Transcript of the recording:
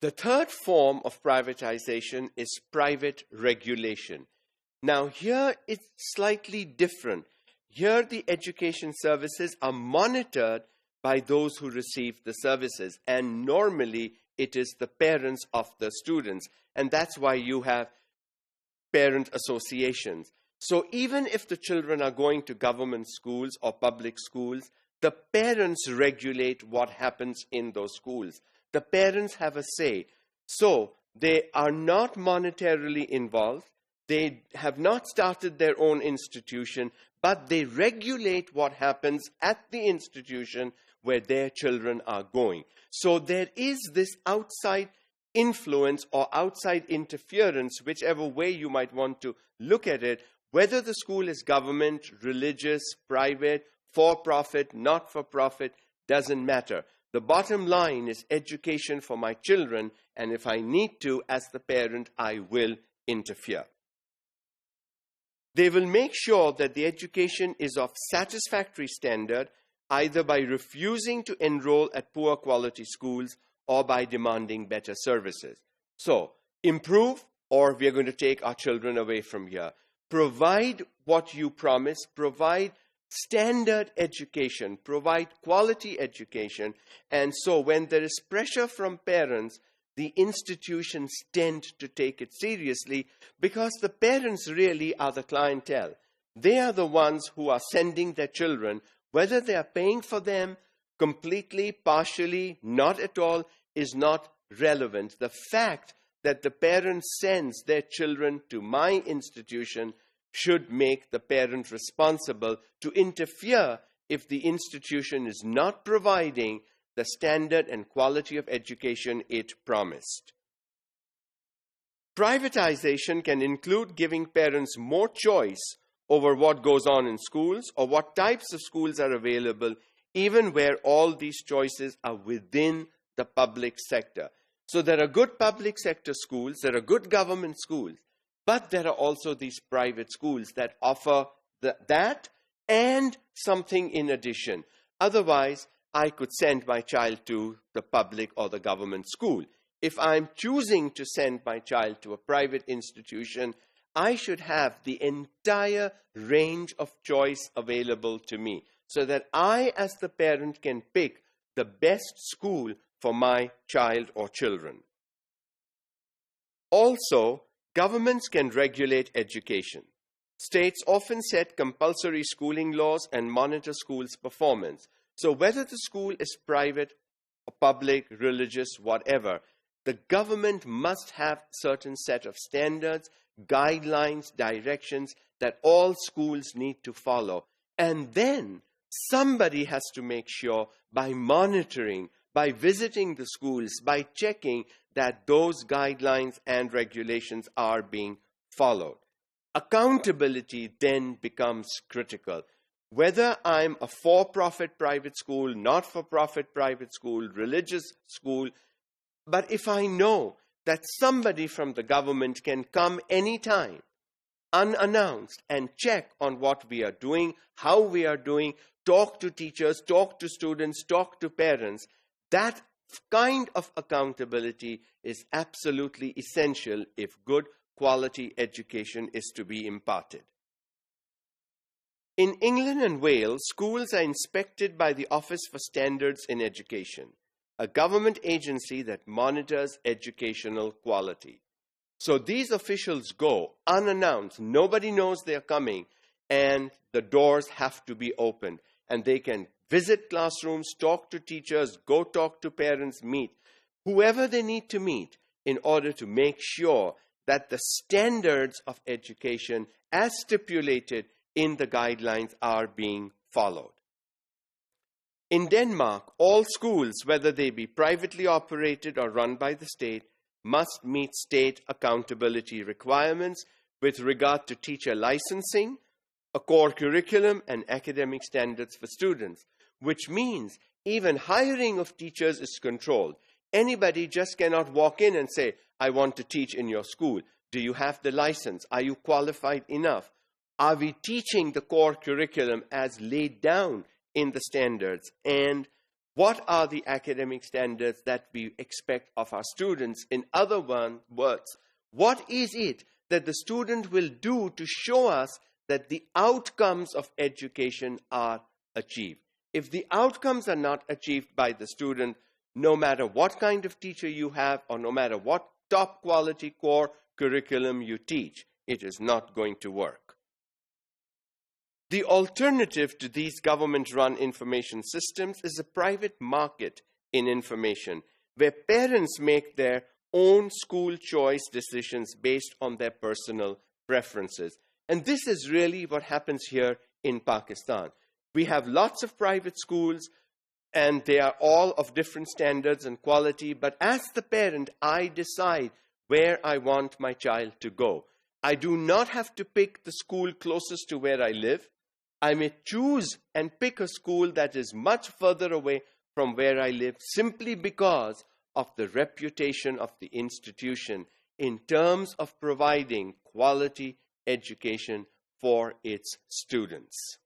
The third form of privatization is private regulation. Now here it's slightly different. Here the education services are monitored by those who receive the services, and normally it is the parents of the students, and that's why you have parent associations. So even if the children are going to government schools or public schools, the parents regulate what happens in those schools. The parents have a say. So they are not monetarily involved. They have not started their own institution, but they regulate what happens at the institution where their children are going. So there is this outside influence or outside interference, whichever way you might want to look at it, whether the school is government, religious, private, for-profit, not-for-profit, doesn't matter. The bottom line is education for my children, and if I need to, as the parent, I will interfere. They will make sure that the education is of satisfactory standard, either by refusing to enroll at poor quality schools or by demanding better services. So, improve, or we are going to take our children away from here. Provide what you promise, provide standard education, provide quality education, and so when there is pressure from parents, the institutions tend to take it seriously because the parents really are the clientele. They are the ones who are sending their children, whether they are paying for them completely, partially, not at all, is not relevant. The fact that the parent sends their children to my institution should make the parent responsible to interfere if the institution is not providing the standard and quality of education it promised. Privatization can include giving parents more choice over what goes on in schools or what types of schools are available, even where all these choices are within the public sector. So there are good public sector schools, there are good government schools, but there are also these private schools that offer that and something in addition. Otherwise, I could send my child to the public or the government school. If I'm choosing to send my child to a private institution, I should have the entire range of choice available to me so that I, as the parent, can pick the best school for my child or children. Also, governments can regulate education. States often set compulsory schooling laws and monitor schools' performance. So whether the school is private or public, religious, whatever, the government must have certain set of standards, guidelines, directions that all schools need to follow. And then somebody has to make sure by monitoring, by visiting the schools, by checking that those guidelines and regulations are being followed. Accountability then becomes critical. Whether I'm a for-profit private school, not-for-profit private school, religious school, but if I know that somebody from the government can come anytime, unannounced, and check on what we are doing, how we are doing, talk to teachers, talk to students, talk to parents, that kind of accountability is absolutely essential if good quality education is to be imparted. In England and Wales, schools are inspected by the Office for Standards in Education, a government agency that monitors educational quality. So these officials go unannounced, nobody knows they're coming, and the doors have to be opened. And they can visit classrooms, talk to teachers, go talk to parents, meet whoever they need to meet in order to make sure that the standards of education as stipulated in the guidelines are being followed. In Denmark, all schools, whether they be privately operated or run by the state, must meet state accountability requirements with regard to teacher licensing, a core curriculum, and academic standards for students, which means even hiring of teachers is controlled. Anybody just cannot walk in and say, I want to teach in your school. Do you have the license? Are you qualified enough? Are we teaching the core curriculum as laid down in the standards? And What are the academic standards that we expect of our students? In other words, what is it that the student will do to show us that the outcomes of education are achieved? If the outcomes are not achieved by the student, no matter what kind of teacher you have or no matter what top quality core curriculum you teach, it is not going to work. The alternative to these government-run information systems is a private market in information, where parents make their own school choice decisions based on their personal preferences. And this is really what happens here in Pakistan. We have lots of private schools, and they are all of different standards and quality, but as the parent, I decide where I want my child to go. I do not have to pick the school closest to where I live. I may choose and pick a school that is much further away from where I live simply because of the reputation of the institution in terms of providing quality education for its students.